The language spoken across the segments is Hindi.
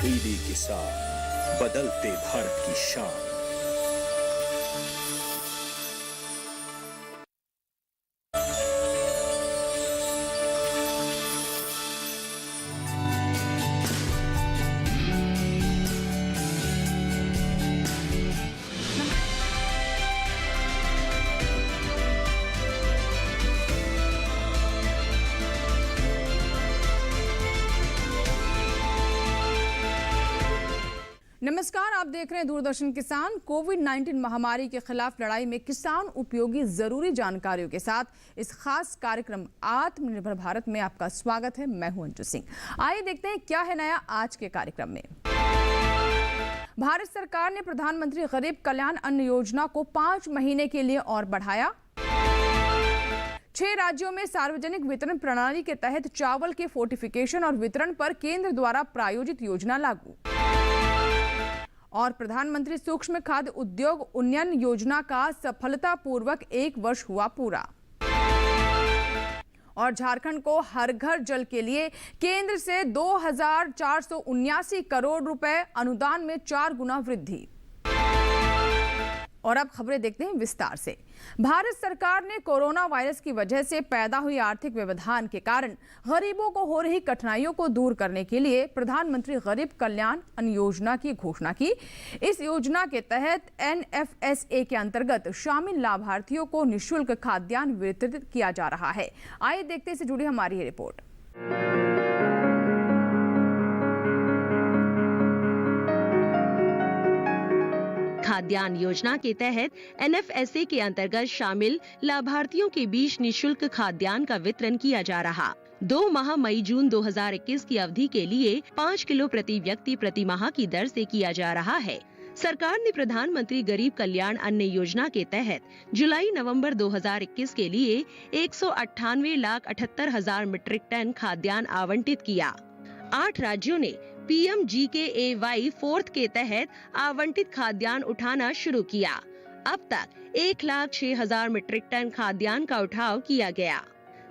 तब्दीली के साथ बदलते भारत की शान। नमस्कार, आप देख रहे हैं दूरदर्शन किसान। कोविड-19 महामारी के खिलाफ लड़ाई में किसान उपयोगी जरूरी जानकारियों के साथ इस खास कार्यक्रम आत्मनिर्भर भारत में आपका स्वागत है। मैं हूं अंजू सिंह। आइए देखते हैं क्या है नया आज के कार्यक्रम में। भारत सरकार ने प्रधानमंत्री गरीब कल्याण अन्न योजना को 5 महीने के लिए और बढ़ाया। 6 राज्यों में सार्वजनिक वितरण प्रणाली के तहत चावल के फोर्टिफिकेशन और वितरण पर केंद्र द्वारा प्रायोजित योजना लागू। और प्रधानमंत्री सूक्ष्म खाद्य उद्योग उन्नयन योजना का सफलतापूर्वक 1 वर्ष हुआ पूरा। और झारखंड को हर घर जल के लिए केंद्र से 2479 करोड़ रुपए अनुदान में 4 गुना वृद्धि। और अब खबरें देखते हैं विस्तार से। भारत सरकार ने कोरोना वायरस की वजह से पैदा हुई आर्थिक व्यवधान के कारण गरीबों को हो रही कठिनाइयों को दूर करने के लिए प्रधानमंत्री गरीब कल्याण अन्न योजना की घोषणा की। इस योजना के तहत NFSA के अंतर्गत शामिल लाभार्थियों को निःशुल्क खाद्यान्न वितरित किया जा रहा है। आइए देखते से जुड़ी हमारी ये रिपोर्ट। खाद्यान्न योजना के तहत NFSA के अंतर्गत शामिल लाभार्थियों के बीच निःशुल्क खाद्यान्न का वितरण किया जा रहा। 2 माह मई-जून 2021 की अवधि के लिए 5 किलो प्रति व्यक्ति प्रति माह की दर से किया जा रहा है। सरकार ने प्रधानमंत्री गरीब कल्याण अन्न योजना के तहत जुलाई-नवंबर 2021 के लिए 198,78,000 मीट्रिक टन खाद्यान्न आवंटित किया। 8 राज्यों ने PMGKAY 4th के तहत आवंटित खाद्यान्न उठाना शुरू किया। अब तक 1,06,000 मीट्रिक टन खाद्यान्न का उठाव किया गया।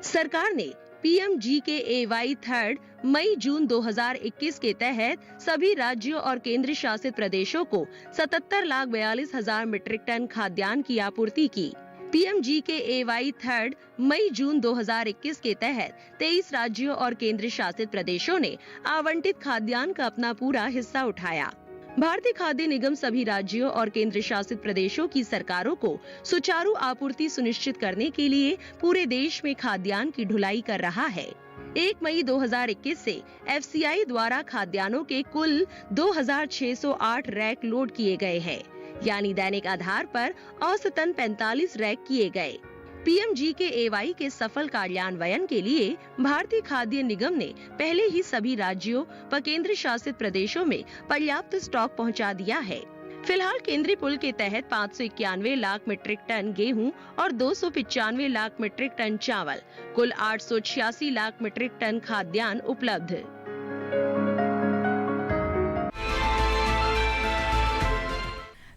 सरकार ने PMGKAY 3rd मई-जून 2021 के तहत सभी राज्यों और केंद्र शासित प्रदेशों को 77,42,000 मीट्रिक टन खाद्यान्न की आपूर्ति की। PMGKAY 3rd मई-जून 2021 के तहत 23 राज्यों और केंद्र शासित प्रदेशों ने आवंटित खाद्यान्न का अपना पूरा हिस्सा उठाया। भारतीय खाद्य निगम सभी राज्यों और केंद्र शासित प्रदेशों की सरकारों को सुचारू आपूर्ति सुनिश्चित करने के लिए पूरे देश में खाद्यान्न की ढुलाई कर रहा है। 1 मई 2021 से FCI द्वारा खाद्यान्नों के कुल 2,608 रैक लोड किए गए हैं, यानी दैनिक आधार पर औसतन 45 रैक किए गए। PMGKAY के सफल कार्यान्वयन के लिए भारतीय खाद्य निगम ने पहले ही सभी राज्यों व केंद्र शासित प्रदेशों में पर्याप्त स्टॉक पहुंचा दिया है। फिलहाल केंद्रीय पुल के तहत 591 लाख मीट्रिक टन गेहूं और 295 लाख मीट्रिक टन चावल, कुल 886 लाख मीट्रिक टन खाद्यान्न उपलब्ध।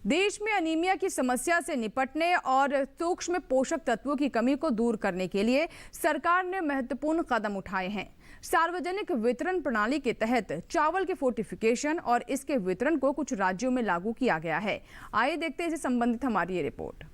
देश में अनीमिया की समस्या से निपटने और सूक्ष्म पोषक तत्वों की कमी को दूर करने के लिए सरकार ने महत्वपूर्ण कदम उठाए हैं। सार्वजनिक वितरण प्रणाली के तहत चावल के फोर्टिफिकेशन और इसके वितरण को कुछ राज्यों में लागू किया गया है। आइए देखते हैं इससे संबंधित हमारी ये रिपोर्ट।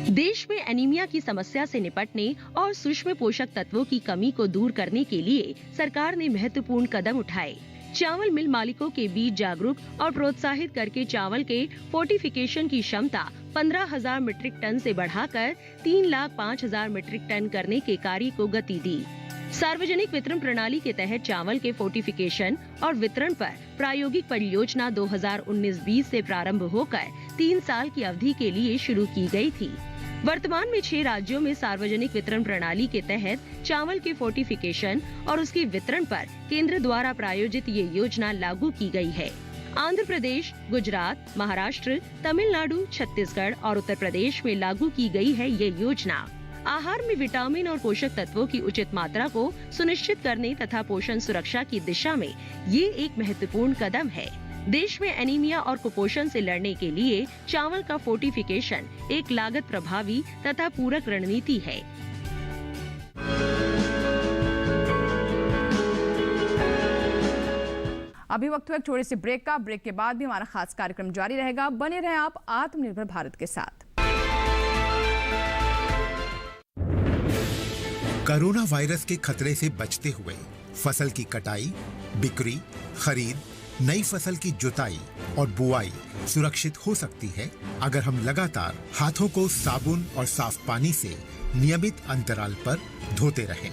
देश में एनीमिया की समस्या से निपटने और सूक्ष्म पोषक तत्वों की कमी को दूर करने के लिए सरकार ने महत्वपूर्ण कदम उठाए। चावल मिल मालिकों के बीच जागरूक और प्रोत्साहित करके चावल के फोर्टिफिकेशन की क्षमता 15,000 मीट्रिक टन से बढ़ाकर 3,05,000 मीट्रिक टन करने के कार्य को गति दी। सार्वजनिक वितरण प्रणाली के तहत चावल के फोर्टिफिकेशन और वितरण पर प्रायोगिक परियोजना 2019-20 से प्रारंभ होकर 3 साल की अवधि के लिए शुरू की गई थी। वर्तमान में 6 राज्यों में सार्वजनिक वितरण प्रणाली के तहत चावल के फोर्टिफिकेशन और उसके वितरण पर केंद्र द्वारा प्रायोजित ये योजना लागू की गई है। आंध्र प्रदेश, गुजरात, महाराष्ट्र, तमिलनाडु, छत्तीसगढ़ और उत्तर प्रदेश में लागू की गई है ये योजना। आहार में विटामिन और पोषक तत्वों की उचित मात्रा को सुनिश्चित करने तथा पोषण सुरक्षा की दिशा में ये एक महत्वपूर्ण कदम है। देश में एनीमिया और कुपोषण से लड़ने के लिए चावल का फोर्टिफिकेशन एक लागत प्रभावी तथा पूरक रणनीति है। अभी वक्त हुआ एक छोटे से ब्रेक का। ब्रेक के बाद भी हमारा खास कार्यक्रम जारी रहेगा। बने रहें आप आत्मनिर्भर भारत के साथ। कोरोना वायरस के खतरे से बचते हुए फसल की कटाई, बिक्री, खरीद, नई फसल की जुताई और बुआई सुरक्षित हो सकती है अगर हम लगातार हाथों को साबुन और साफ पानी से नियमित अंतराल पर धोते रहें।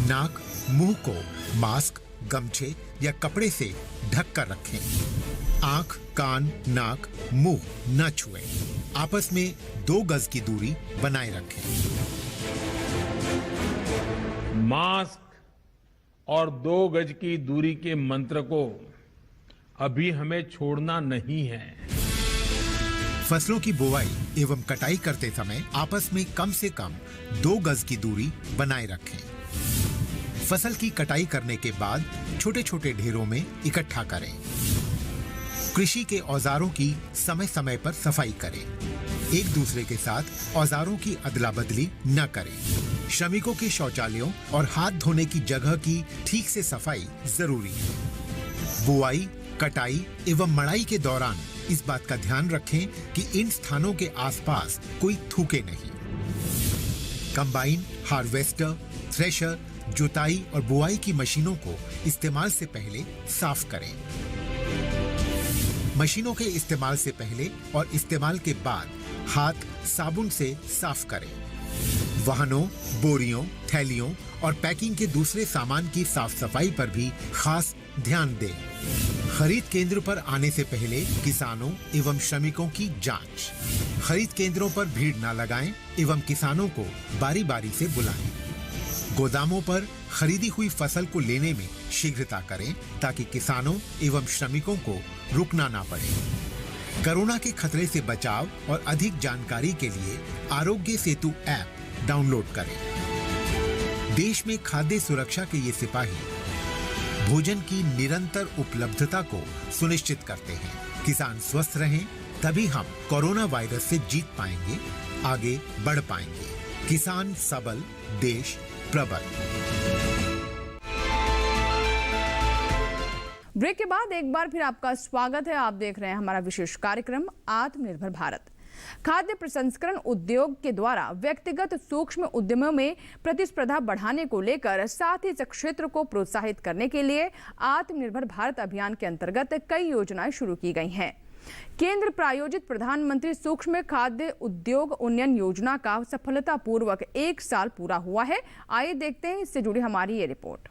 नाक, मुंह को मास्क, गमछे या कपड़े से ढक कर रखें। आंख, कान, नाक, मुंह न छुएं। आपस में 2 गज की दूरी बनाए रखें। मास्क और 2 गज की दूरी के मंत्र को अभी हमें छोड़ना नहीं है। फसलों की बुवाई एवं कटाई करते समय आपस में कम से कम 2 गज की दूरी बनाए रखें। फसल की कटाई करने के बाद छोटे छोटे ढेरों में इकट्ठा करें। कृषि के औजारों की समय समय पर सफाई करें। एक दूसरे के साथ औजारों की अदला बदली न करें। श्रमिकों के शौचालयों और हाथ धोने की जगह की ठीक से सफाई जरूरी है। बुआई, कटाई एवं मड़ाई के दौरान इस बात का ध्यान रखें कि इन स्थानों के आसपास कोई थूके नहीं। कंबाइन, हार्वेस्टर, थ्रेशर, जुताई और बुआई की मशीनों को इस्तेमाल से पहले साफ करें। मशीनों के इस्तेमाल से पहले और इस्तेमाल के बाद हाथ साबुन से साफ करें। वाहनों, बोरियों, थैलियों और पैकिंग के दूसरे सामान की साफ सफाई पर भी खास ध्यान दें। खरीद केंद्र पर आने से पहले किसानों एवं श्रमिकों की जांच। खरीद केंद्रों पर भीड़ न लगाएं एवं किसानों को बारी बारी से बुलाएं। गोदामों पर खरीदी हुई फसल को लेने में शीघ्रता करें ताकि किसानों एवं श्रमिकों को रुकना ना पड़े। कोरोना के खतरे से बचाव और अधिक जानकारी के लिए आरोग्य सेतु ऐप डाउनलोड करें। देश में खाद्य सुरक्षा के ये सिपाही भोजन की निरंतर उपलब्धता को सुनिश्चित करते हैं। किसान स्वस्थ रहें तभी हम कोरोना वायरस से जीत पाएंगे, आगे बढ़ पाएंगे। किसान सबल, देश प्रबल। ब्रेक के बाद एक बार फिर आपका स्वागत है। आप देख रहे हैं हमारा विशेष कार्यक्रम आत्मनिर्भर भारत। खाद्य प्रसंस्करण उद्योग के द्वारा व्यक्तिगत सूक्ष्म उद्यमों में प्रतिस्पर्धा बढ़ाने को लेकर साथ ही इस क्षेत्र को प्रोत्साहित करने के लिए आत्मनिर्भर भारत अभियान के अंतर्गत कई योजनाएं शुरू की गई हैं। केंद्र प्रायोजित प्रधानमंत्री सूक्ष्म खाद्य उद्योग उन्नयन योजना का सफलतापूर्वक 1 साल पूरा हुआ है। आइए देखते हैं इससे जुड़ी हमारी ये रिपोर्ट।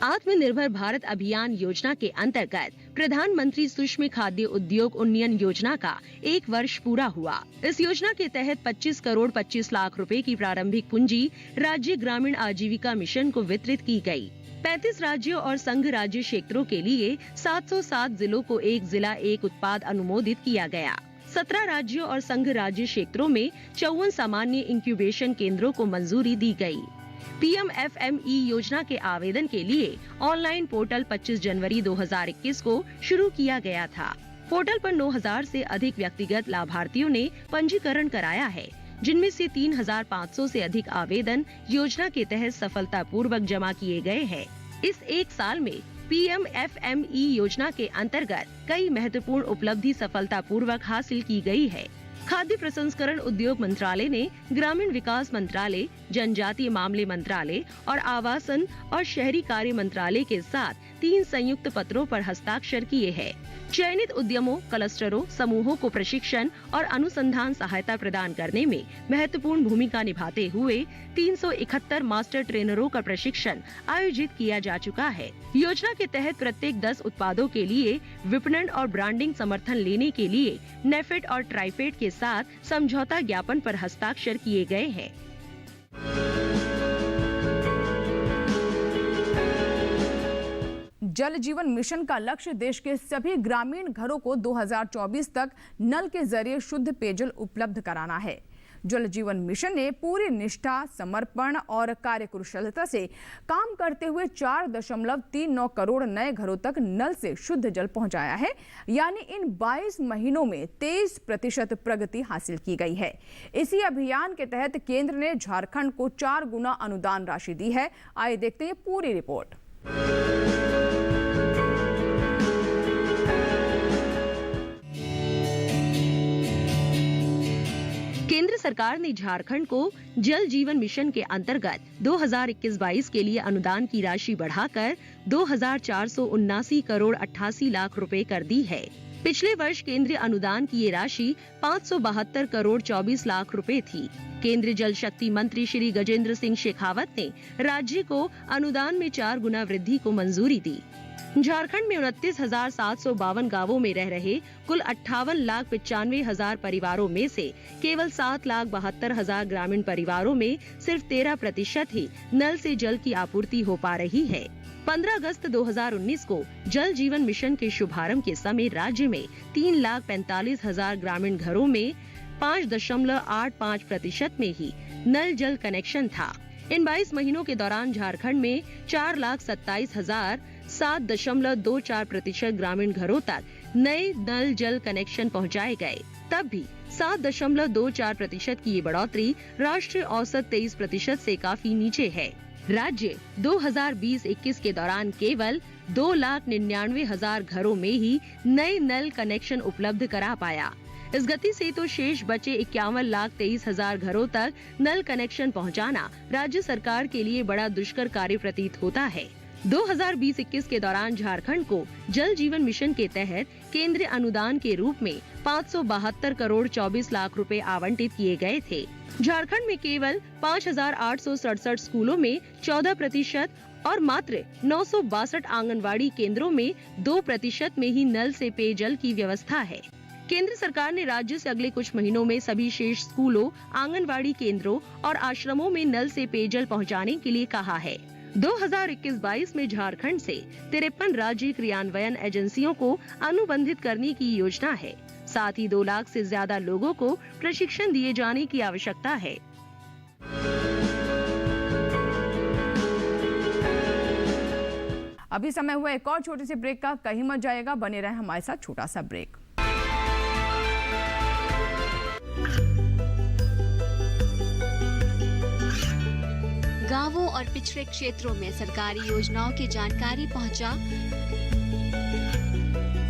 आत्मनिर्भर भारत अभियान योजना के अंतर्गत प्रधानमंत्री सूक्ष्म खाद्य उद्योग उन्नयन योजना का 1 वर्ष पूरा हुआ। इस योजना के तहत 25 करोड़ 25 लाख रुपए की प्रारंभिक पूंजी राज्य ग्रामीण आजीविका मिशन को वितरित की गई। 35 राज्यों और संघ राज्य क्षेत्रों के लिए 707 जिलों को एक जिला एक उत्पाद अनुमोदित किया गया। 17 राज्यों और संघ राज्य क्षेत्रों में 54 सामान्य इंक्यूबेशन केंद्रों को मंजूरी दी गई। PMFME योजना के आवेदन के लिए ऑनलाइन पोर्टल 25 जनवरी 2021 को शुरू किया गया था। पोर्टल पर 9000 से अधिक व्यक्तिगत लाभार्थियों ने पंजीकरण कराया है, जिनमें से 3500 से अधिक आवेदन योजना के तहत सफलतापूर्वक जमा किए गए हैं। इस 1 साल में PMFME योजना के अंतर्गत कई महत्वपूर्ण उपलब्धि सफलतापूर्वक हासिल की गई है। खाद्य प्रसंस्करण उद्योग मंत्रालय ने ग्रामीण विकास मंत्रालय, जनजातीय मामले मंत्रालय और आवासन और शहरी कार्य मंत्रालय के साथ 3 संयुक्त पत्रों पर हस्ताक्षर किए हैं। चयनित उद्यमों, क्लस्टरों, समूहों को प्रशिक्षण और अनुसंधान सहायता प्रदान करने में महत्वपूर्ण भूमिका निभाते हुए 371 मास्टर ट्रेनरों का प्रशिक्षण आयोजित किया जा चुका है। योजना के तहत प्रत्येक 10 उत्पादों के लिए विपणन और ब्रांडिंग समर्थन लेने के लिए नेफेड और ट्राइफेड के साथ समझौता ज्ञापन पर हस्ताक्षर किए गए हैं। जल जीवन मिशन का लक्ष्य देश के सभी ग्रामीण घरों को 2024 तक नल के जरिए शुद्ध पेयजल उपलब्ध कराना है। जल जीवन मिशन ने पूरी निष्ठा, समर्पण और कार्यकुशलता से काम करते हुए 4.39 करोड़ नए घरों तक नल से शुद्ध जल पहुंचाया है। यानी इन 22 महीनों में 23% प्रगति हासिल की गई है। इसी अभियान के तहत केंद्र ने झारखंड को 4 गुना अनुदान राशि दी है। आइए देखते हैं पूरी रिपोर्ट। केंद्र सरकार ने झारखंड को जल जीवन मिशन के अंतर्गत 2021-22 के लिए अनुदान की राशि बढ़ाकर 2,479 करोड़ 88 लाख रुपए कर दी है। पिछले वर्ष केंद्रीय अनुदान की ये राशि 572 करोड़ 24 लाख रुपए थी। केंद्रीय जल शक्ति मंत्री श्री गजेंद्र सिंह शेखावत ने राज्य को अनुदान में 4 गुना वृद्धि को मंजूरी दी। झारखंड में 29,752 गांवों में रह रहे कुल 58,95,000 परिवारों में से केवल 7,72,000 ग्रामीण परिवारों में सिर्फ 13% ही नल से जल की आपूर्ति हो पा रही है। 15 अगस्त 2019 को जल जीवन मिशन के शुभारंभ के समय राज्य में 3,45,000 ग्रामीण घरों में 5.85% में ही नल जल कनेक्शन था। इन 22 महीनों के दौरान झारखंड में 4,27,007.24% ग्रामीण घरों तक नए नल जल कनेक्शन पहुंचाए गए। तब भी 7.24% की ये बढ़ोतरी राष्ट्रीय औसत 23% से काफी नीचे है। राज्य 2020-21 के दौरान केवल 2,99,000 घरों में ही नए नल कनेक्शन उपलब्ध करा पाया। इस गति से तो शेष बचे 51,23,000 घरों तक नल कनेक्शन पहुंचाना राज्य सरकार के लिए बड़ा दुष्कर कार्य प्रतीत होता है। 2020-21 के दौरान झारखंड को जल जीवन मिशन के तहत केंद्रीय अनुदान के रूप में 572 करोड़ 24 लाख रुपए आवंटित किए गए थे। झारखंड में केवल 5,867 स्कूलों में 14% और मात्र 962 आंगनवाड़ी केंद्रों में 2% में ही नल से पेयजल की व्यवस्था है। केंद्र सरकार ने राज्य से अगले कुछ महीनों में सभी शेष स्कूलों, आंगनवाड़ी केंद्रों और आश्रमों में नल से पेयजल पहुंचाने के लिए कहा है। 2021-22 में झारखंड से 53 राज्य क्रियान्वयन एजेंसियों को अनुबंधित करने की योजना है। साथ ही 2 लाख से ज्यादा लोगों को प्रशिक्षण दिए जाने की आवश्यकता है। अभी समय हुआ एक और छोटी सी ब्रेक का। कहीं मत जाएगा, बने रहे हमारे साथ। छोटा सा ब्रेक। गांवों और पिछड़े क्षेत्रों में सरकारी योजनाओं की जानकारी पहुंचा।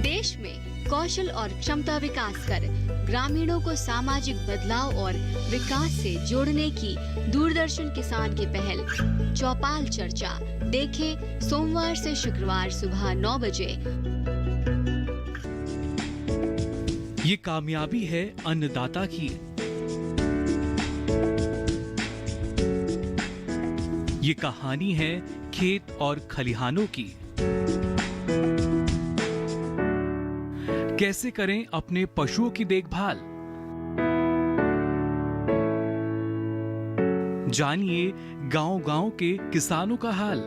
देश में कौशल और क्षमता विकास कर ग्रामीणों को सामाजिक बदलाव और विकास से जोड़ने की दूरदर्शन किसान की पहल चौपाल चर्चा देखें सोमवार से शुक्रवार सुबह 9 बजे। ये कामयाबी है अन्नदाता की। ये कहानी है खेत और खलिहानों की। कैसे करें अपने पशुओं की देखभाल, जानिए गांव-गांव के किसानों का हाल।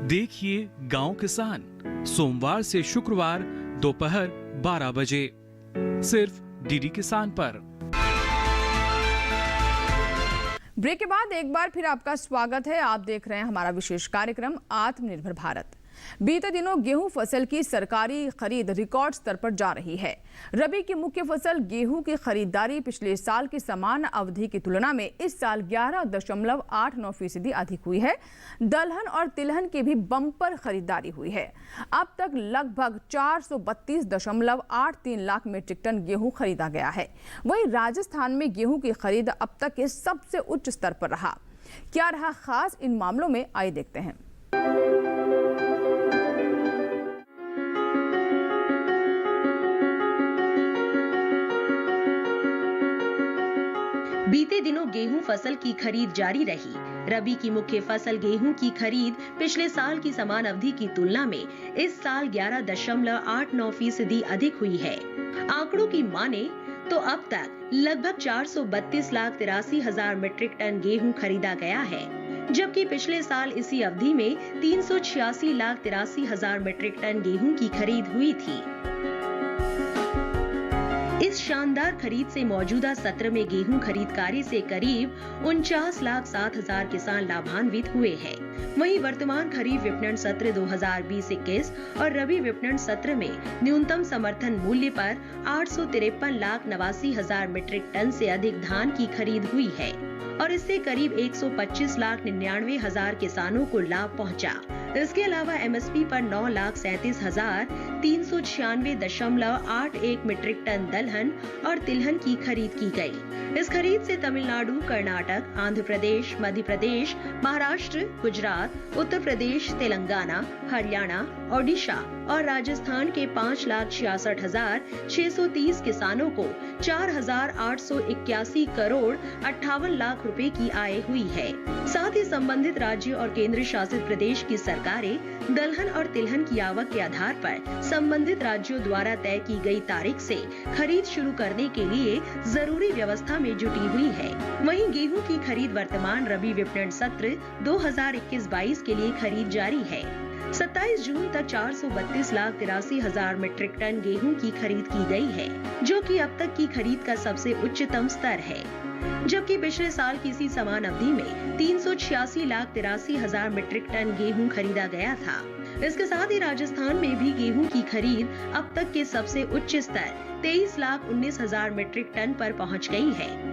देखिए गांव किसान सोमवार से शुक्रवार दोपहर 12 बजे सिर्फ डीडी किसान पर। ब्रेक के बाद एक बार फिर आपका स्वागत है। आप देख रहे हैं हमारा विशेष कार्यक्रम आत्मनिर्भर भारत। बीते दिनों गेहूं फसल की सरकारी खरीद रिकॉर्ड स्तर पर जा रही है। रबी की मुख्य फसल गेहूं की खरीदारी पिछले साल की समान अवधि की तुलना में इस साल 11.89% अधिक हुई है। दलहन और तिलहन की भी बम्पर खरीदारी हुई है। अब तक लगभग 432.83 लाख मीट्रिक टन गेहूं खरीदा गया है। वहीं राजस्थान में गेहूं की खरीद अब तक के सबसे उच्च स्तर पर रहा। क्या रहा खास इन मामलों में, आइए देखते हैं। बीते दिनों गेहूं फसल की खरीद जारी रही। रबी की मुख्य फसल गेहूं की खरीद पिछले साल की समान अवधि की तुलना में इस साल 11.89% अधिक हुई है। आंकड़ों की माने तो अब तक लगभग 432,83,000 मीट्रिक टन गेहूं खरीदा गया है, जबकि पिछले साल इसी अवधि में 386,83,000 मीट्रिक टन गेहूं की खरीद हुई थी। इस शानदार खरीद से मौजूदा सत्र में गेहूं खरीद कार्य से करीब 49,07,000 किसान लाभान्वित हुए हैं। वहीं वर्तमान खरीफ विपणन सत्र 2020-21 और रबी विपणन सत्र में न्यूनतम समर्थन मूल्य पर 853,89,000 मीट्रिक टन से अधिक धान की खरीद हुई है और इससे करीब 125,99,000 किसानों को लाभ पहुंचा। इसके अलावा एमएसपी पर 9,37,396.81 मीट्रिक टन दलहन और तिलहन की खरीद की गई। इस खरीद से तमिलनाडु, कर्नाटक, आंध्र प्रदेश, मध्य प्रदेश, महाराष्ट्र, गुजरात, उत्तर प्रदेश, तेलंगाना, हरियाणा, ओडिशा और राजस्थान के 5,66,630 किसानों को 4,881 करोड़ 58 लाख रुपए की आय हुई है। साथ ही संबंधित राज्य और केंद्र शासित प्रदेश की सरकारें दलहन और तिलहन की आवक के आधार पर संबंधित राज्यों द्वारा तय की गई तारीख से खरीद शुरू करने के लिए जरूरी व्यवस्था में जुटी हुई है। वहीं गेहूं की खरीद वर्तमान रबी विपणन सत्र 2021-22 के लिए खरीद जारी है। 27 जून तक 432,83,000 मीट्रिक टन गेहूं की खरीद की गई है, जो कि अब तक की खरीद का सबसे उच्चतम स्तर है। जबकि पिछले साल की इसी समान अवधि में 386,83,000 मीट्रिक टन गेहूं खरीदा गया था। इसके साथ ही राजस्थान में भी गेहूं की खरीद अब तक के सबसे उच्च स्तर 23,19,000 मीट्रिक टन पर पहुंच गई है।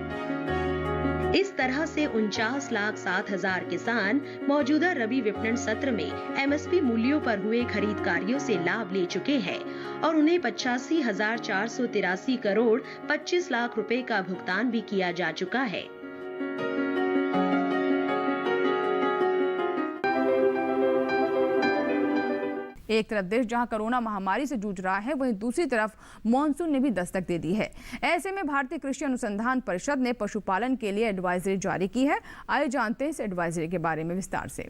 इस तरह से 49,07,000 किसान मौजूदा रबी विपणन सत्र में एमएसपी मूल्यों पर हुए खरीद कार्यों से लाभ ले चुके हैं और उन्हें 85,483 करोड़ 25 लाख रुपए का भुगतान भी किया जा चुका है। एक तरफ देश जहां कोरोना महामारी से जूझ रहा है, वहीं दूसरी तरफ मॉनसून ने भी दस्तक दे दी है। ऐसे में भारतीय कृषि अनुसंधान परिषद ने पशुपालन के लिए एडवाइजरी जारी की है। आइए जानते हैं इस एडवाइजरी के बारे में विस्तार से।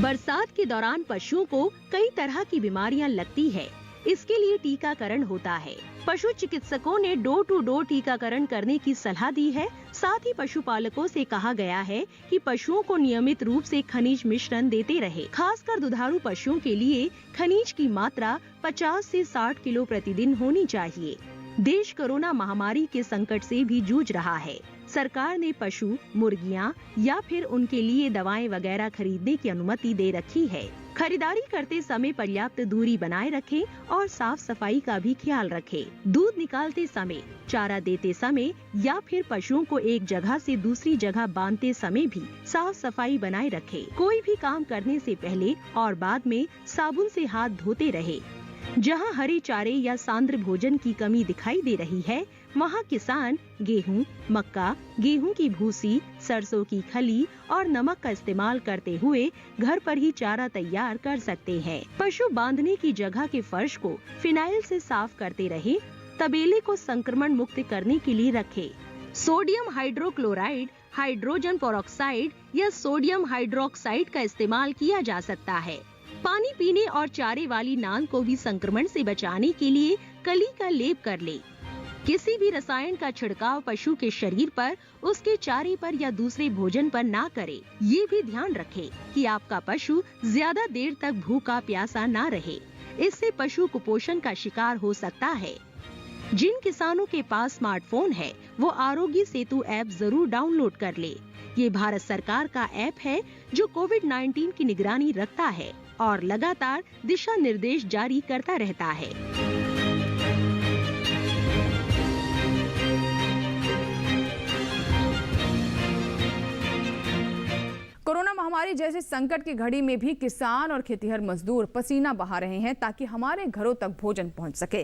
बरसात के दौरान पशुओं को कई तरह की बीमारियां लगती है। इसके लिए टीकाकरण होता है। पशु चिकित्सकों ने डोर टू डोर टीकाकरण करने की सलाह दी है। साथ ही पशुपालकों से कहा गया है कि पशुओं को नियमित रूप से खनिज मिश्रण देते रहे। खासकर दुधारू पशुओं के लिए खनिज की मात्रा 50 से 60 किलो प्रतिदिन होनी चाहिए। देश कोरोना महामारी के संकट से भी जूझ रहा है। सरकार ने पशु, मुर्गियां या फिर उनके लिए दवाएं वगैरह खरीदने की अनुमति दे रखी है। खरीदारी करते समय पर्याप्त दूरी बनाए रखें और साफ सफाई का भी ख्याल रखें। दूध निकालते समय, चारा देते समय या फिर पशुओं को एक जगह से दूसरी जगह बांधते समय भी साफ सफाई बनाए रखें। कोई भी काम करने से पहले और बाद में साबुन से हाथ धोते रहे। जहां हरे चारे या सांद्र भोजन की कमी दिखाई दे रही है, वहां किसान गेहूं, मक्का, गेहूं की भूसी, सरसों की खली और नमक का इस्तेमाल करते हुए घर पर ही चारा तैयार कर सकते हैं। पशु बांधने की जगह के फर्श को फिनाइल से साफ करते रहे। तबेले को संक्रमण मुक्त करने के लिए रखें। सोडियम हाइड्रोक्लोराइड, हाइड्रोजन पेरोक्साइड या सोडियम हाइड्रोक्साइड का इस्तेमाल किया जा सकता है। पानी पीने और चारे वाली नाल को भी संक्रमण से बचाने के लिए कली का लेप कर ले। किसी भी रसायन का छिड़काव पशु के शरीर पर, उसके चारे पर या दूसरे भोजन पर ना करें। ये भी ध्यान रखें कि आपका पशु ज्यादा देर तक भूखा प्यासा ना रहे। इससे पशु कुपोषण का शिकार हो सकता है। जिन किसानों के पास स्मार्टफोन है, वो आरोग्य सेतु ऐप जरूर डाउनलोड कर ले। ये भारत सरकार का ऐप है जो कोविड-19 की निगरानी रखता है और लगातार दिशा निर्देश जारी करता रहता है। कोरोना महामारी जैसे संकट की घड़ी में भी किसान और खेतीहर मजदूर पसीना बहा रहे हैं ताकि हमारे घरों तक भोजन पहुंच सके।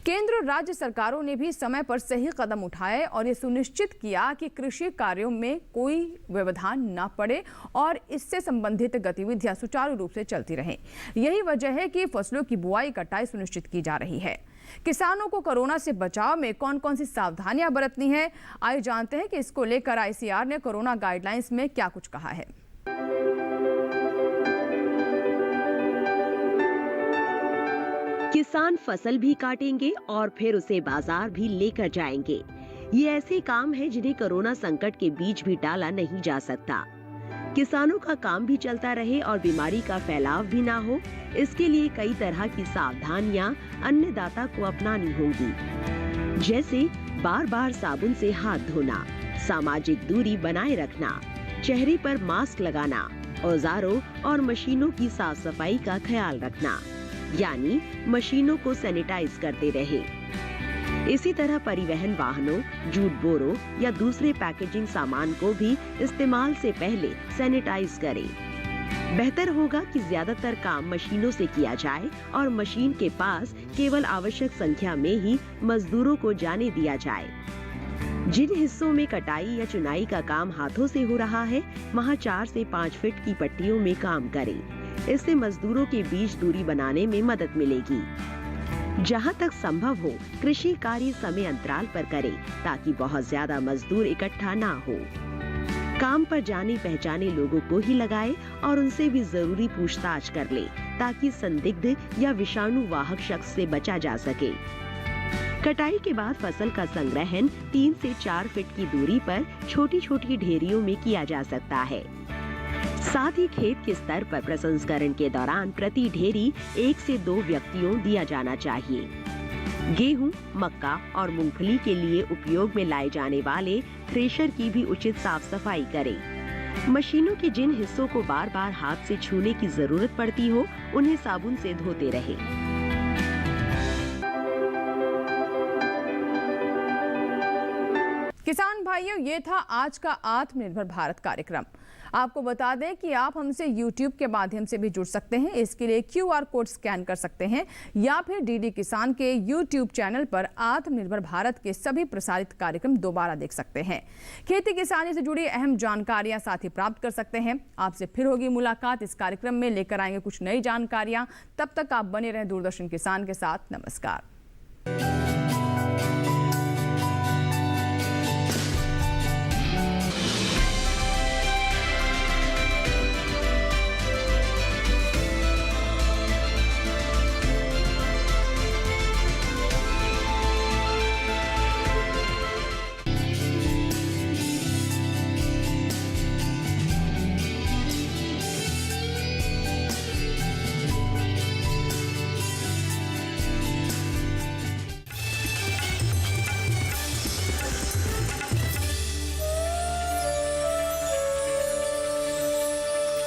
केंद्र और राज्य सरकारों ने भी समय पर सही कदम उठाए और ये सुनिश्चित किया कि कृषि कार्यों में कोई व्यवधान न पड़े और इससे संबंधित गतिविधियां सुचारू रूप से चलती रहें। यही वजह है कि फसलों की बुआई कटाई सुनिश्चित की जा रही है। किसानों को कोरोना से बचाव में कौन कौन सी सावधानियां बरतनी है, आइए जानते हैं कि इसको लेकर आईसीआर ने कोरोना गाइडलाइंस में क्या कुछ कहा है। किसान फसल भी काटेंगे और फिर उसे बाजार भी लेकर जाएंगे। ये ऐसे काम है जिन्हें कोरोना संकट के बीच भी टाला नहीं जा सकता। किसानों का काम भी चलता रहे और बीमारी का फैलाव भी ना हो, इसके लिए कई तरह की सावधानियां अन्नदाता को अपनानी होंगी, जैसे बार बार साबुन से हाथ धोना, सामाजिक दूरी बनाए रखना, चेहरे पर मास्क लगाना, औजारों और मशीनों की साफ सफाई का ख्याल रखना, यानी मशीनों को सैनिटाइज करते रहे। इसी तरह परिवहन वाहनों, जूट बोरों या दूसरे पैकेजिंग सामान को भी इस्तेमाल से पहले सैनिटाइज करें। बेहतर होगा कि ज्यादातर काम मशीनों से किया जाए और मशीन के पास केवल आवश्यक संख्या में ही मजदूरों को जाने दिया जाए। जिन हिस्सों में कटाई या चुनाई का काम हाथों से हो रहा है, वहां 4 से 5 फीट की पट्टियों में काम करें। इससे मजदूरों के बीच दूरी बनाने में मदद मिलेगी। जहां तक संभव हो, कृषि कार्य समय अंतराल पर करें ताकि बहुत ज्यादा मजदूर इकट्ठा ना हो। काम पर जाने पहचाने लोगों को ही लगाए और उनसे भी जरूरी पूछताछ कर ले ताकि संदिग्ध या विषाणु वाहक शख्स से बचा जा सके। कटाई के बाद फसल का संग्रहण 3 से 4 फीट की दूरी पर छोटी छोटी ढेरियों में किया जा सकता है। साथ ही खेत के स्तर पर प्रसंस्करण के दौरान प्रति ढेरी 1 से 2 व्यक्तियों दिया जाना चाहिए। गेहूं, मक्का और मूंगफली के लिए उपयोग में लाए जाने वाले थ्रेशर की भी उचित साफ सफाई करें। मशीनों के जिन हिस्सों को बार बार हाथ से छूने की जरूरत पड़ती हो, उन्हें साबुन से धोते रहें। किसान भाइयों, ये था आज का आत्मनिर्भर भारत कार्यक्रम। आपको बता दें कि आप हमसे YouTube के माध्यम से भी जुड़ सकते हैं। इसके लिए QR कोड स्कैन कर सकते हैं या फिर DD किसान के YouTube चैनल पर आत्मनिर्भर भारत के सभी प्रसारित कार्यक्रम दोबारा देख सकते हैं। खेती किसानी से जुड़ी अहम जानकारियां साथ ही प्राप्त कर सकते हैं। आपसे फिर होगी मुलाकात। इस कार्यक्रम में लेकर आएंगे कुछ नई जानकारियां। तब तक आप बने रहें दूरदर्शन किसान के साथ। नमस्कार।